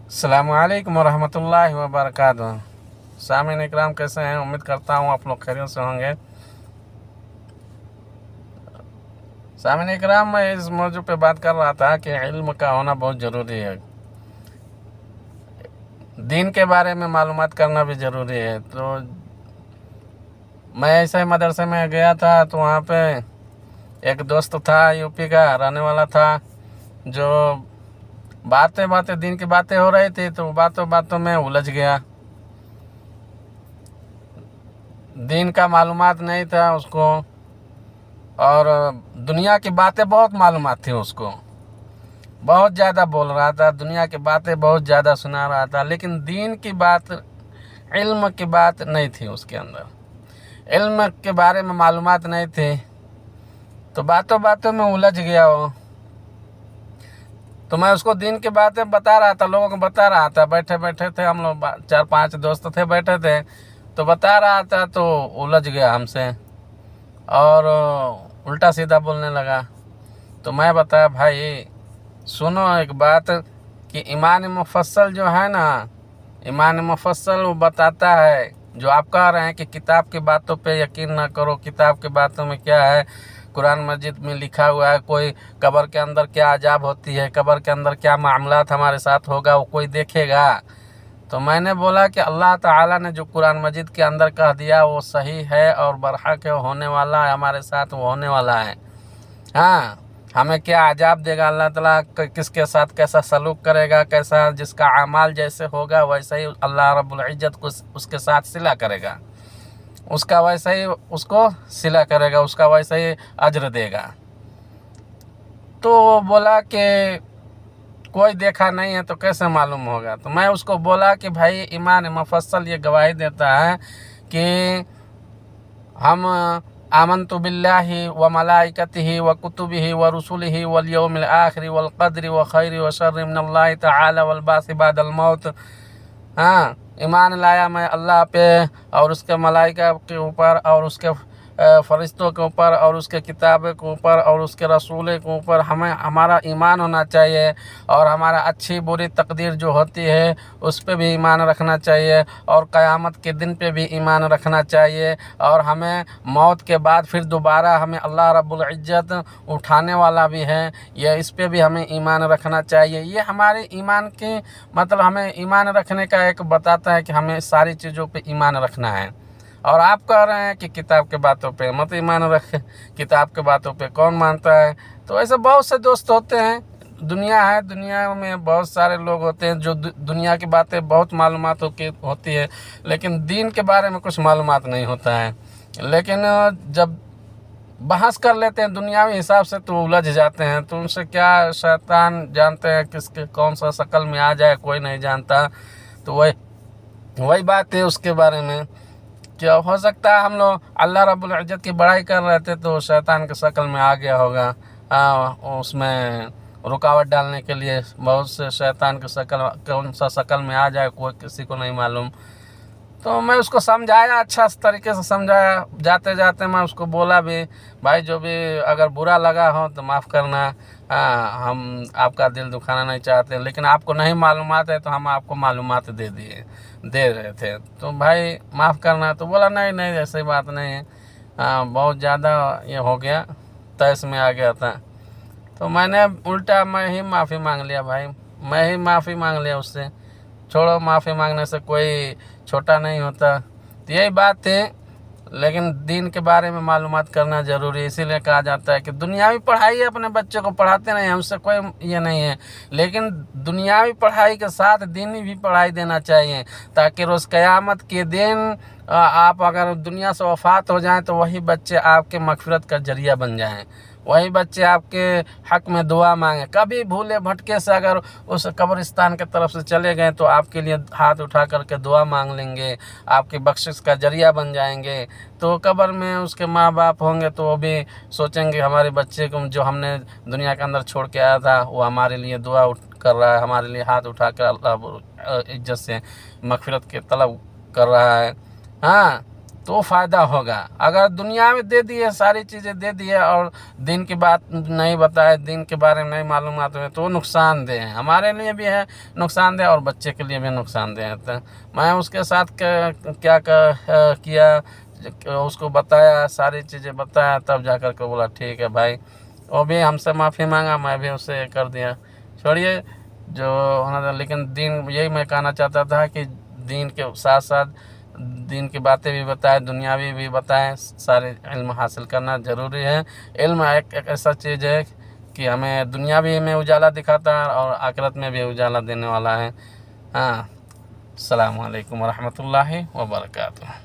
अस्सलामुअलैकुम वरहमतुल्लाहि वबरकातुहू। सामीन इकराम, कैसे हैं? उम्मीद करता हूँ आप लोग खैरियत से होंगे। सामीन इकराम, मैं इस मौजू पे बात कर रहा था कि इल्म का होना बहुत ज़रूरी है। दीन के बारे में मालूमात करना भी ज़रूरी है। तो मैं ऐसे मदरसे में गया था, तो वहाँ पे एक दोस्त था, यूपी का रहने वाला था, जो बातें बातें दीन की बातें हो रही थी, तो बातों बातों में उलझ गया। दीन का मालूमात नहीं था उसको, और दुनिया की बातें बहुत मालूमात थी उसको। बहुत ज़्यादा बोल रहा था, दुनिया की बातें बहुत ज़्यादा सुना रहा था, लेकिन दीन की बात, इल्म की बात नहीं थी उसके अंदर। इल्म के बारे में मालूमात नहीं थी, तो बातों बातों में उलझ गया वो। तो मैं उसको दीन की बातें बता रहा था, लोगों को बता रहा था। बैठे बैठे थे हम लोग, 4-5 दोस्त थे, बैठे थे, तो बता रहा था, तो उलझ गया हमसे और उल्टा सीधा बोलने लगा। तो मैं बताया, भाई सुनो एक बात, कि ईमान मुफस्सल जो है ना, ईमान मुफस्सल वो बताता है, जो आप कह रहे हैं कि किताब की बातों पे यकीन ना करो, किताब की बातों में क्या है, कुरान मस्जिद में लिखा हुआ है, कोई कब्र के अंदर क्या अजाब होती है, कब्र के अंदर क्या मामलात हमारे साथ होगा, वो कोई देखेगा। तो मैंने बोला कि अल्लाह ताला ने जो कुरान मजिद के अंदर कह दिया वो सही है और बरहक है, होने वाला है, हमारे साथ वो होने वाला है। हाँ, हमें क्या अजाब देगा अल्लाह ताला, किसके साथ कैसा सलूक करेगा, कैसा जिसका अमाल जैसे होगा वैसे ही अल्लाह रब्बुल इज्जत को उसके साथ सिला करेगा, उसका वैसे ही उसको सिला करेगा, उसका वैसे ही अज्र देगा। तो वो बोला कि कोई देखा नहीं है तो कैसे मालूम होगा। तो मैं उसको बोला कि भाई ईमान मुफस्सल ये गवाही देता है कि हम आमन्तु बिल्लाहि व मलाइकतिहि व कुतुबिहि व रुसुलिहि वल यौमिल आखिर वल क़द्रि व खैरि व शर्रि मिनल्लाहि तआला वल बासी बादल मौत। हाँ, ईमान लाया मैं अल्लाह पे और उसके मलाइका के ऊपर और उसके फरिश्तों के ऊपर और उसके किताबों के ऊपर और उसके रसूलों के ऊपर हमें हमारा ईमान होना चाहिए, और हमारा अच्छी बुरी तकदीर जो होती है उस पे भी ईमान रखना चाहिए, और क़यामत के दिन पे भी ईमान रखना चाहिए, और हमें मौत के बाद फिर दोबारा हमें अल्लाह रब्बुल इज्जत उठाने वाला भी है, ये इस पे भी हमें ईमान रखना चाहिए। ये हमारे ईमान की मतलब हमें ईमान रखने का एक बताता है कि हमें सारी चीज़ों पे ईमान रखना है। और आप कह रहे हैं कि किताब के बातों पे मत ईमान रखें, किताब के बातों पे कौन मानता है। तो ऐसे बहुत से दोस्त होते हैं, दुनिया है, दुनिया में बहुत सारे लोग होते हैं जो दुनिया की बातें बहुत मालूमात होती है, लेकिन दीन के बारे में कुछ मालूमात नहीं होता है। लेकिन जब बहस कर लेते हैं दुनियावी हिसाब से तो उलझ जाते हैं। तो उनसे क्या, शैतान जानते हैं किसके कौन सा शक्ल में आ जाए, कोई नहीं जानता। तो वही वही बात है उसके बारे में। क्या हो सकता है हम लोग अल्लाह रब्बुल इज्जत की बड़ाई कर रहे थे तो शैतान के शक्ल में आ गया होगा, उसमें रुकावट डालने के लिए। बहुत से शैतान के शक्ल कौन सा शक्ल में आ जाए कोई किसी को नहीं मालूम। तो मैं उसको समझाया, अच्छा तरीके से समझाया। जाते जाते मैं उसको बोला भी, भाई जो भी अगर बुरा लगा हो तो माफ़ करना, हम आपका दिल दुखाना नहीं चाहते, लेकिन आपको नहीं मालूमात है तो हम आपको मालूमात दे रहे थे, तो भाई माफ़ करना। तो बोला नहीं नहीं ऐसी बात नहीं है, बहुत ज़्यादा ये हो गया, तहस में आ गया था। तो मैंने उल्टा मैं ही माफ़ी मांग लिया, भाई मैं ही माफ़ी मांग लिया उससे। छोड़ो, माफ़ी मांगने से कोई छोटा नहीं होता। तो यही बात है। लेकिन दीन के बारे में मालूमात करना ज़रूरी है, इसीलिए कहा जाता है कि दुनियावी पढ़ाई अपने बच्चे को पढ़ाते नहीं, हमसे कोई ये नहीं है, लेकिन दुनियावी पढ़ाई के साथ दीनी भी पढ़ाई देना चाहिए, ताकि रोज़ क़यामत के दिन आप अगर दुनिया से वफ़ात हो जाएं तो वही बच्चे आपके मग़फ़िरत का ज़रिया बन जाएं, वही बच्चे आपके हक़ में दुआ मांगे। कभी भूले भटके से अगर उस कब्रिस्तान की तरफ से चले गए तो आपके लिए हाथ उठा करके दुआ मांग लेंगे, आपकी बख्शिश का ज़रिया बन जाएंगे। तो कब्र में उसके माँ बाप होंगे तो वो भी सोचेंगे हमारे बच्चे को जो हमने दुनिया के अंदर छोड़ के आया था वो हमारे लिए दुआ कर रहा है, हमारे लिए हाथ उठा कर अल्लाह इज्जत से मग़फ़िरत के तलब कर रहा है। हाँ, तो फ़ायदा होगा। अगर दुनिया में दे दिए, सारी चीज़ें दे दिए और दिन की बात नहीं बताए, दिन के बारे में नहीं मालूमात हुए, तो नुकसानदेह है, हमारे लिए भी है नुकसानदेह और बच्चे के लिए भी नुकसानदेह है। तो मैं उसके साथ क्या किया, उसको बताया, सारी चीज़ें बताया, तब जा कर के बोला ठीक है भाई। वो भी हमसे माफ़ी मांगा, मैं भी उससे कर दिया। छोड़िए जो होना था, लेकिन दिन यही मैं कहना चाहता था कि दीन के साथ साथ दीन की बातें भी बताएं, दुनियावी भी बताएं, सारे इल्म हासिल करना ज़रूरी है। इल्म एक ऐसा चीज़ है कि हमें दुनियावी में उजाला दिखाता है और आखिरत में भी उजाला देने वाला है। हाँ, अस्सलामु अलैकुम वरहमतुल्लाहि वबरकातुहू।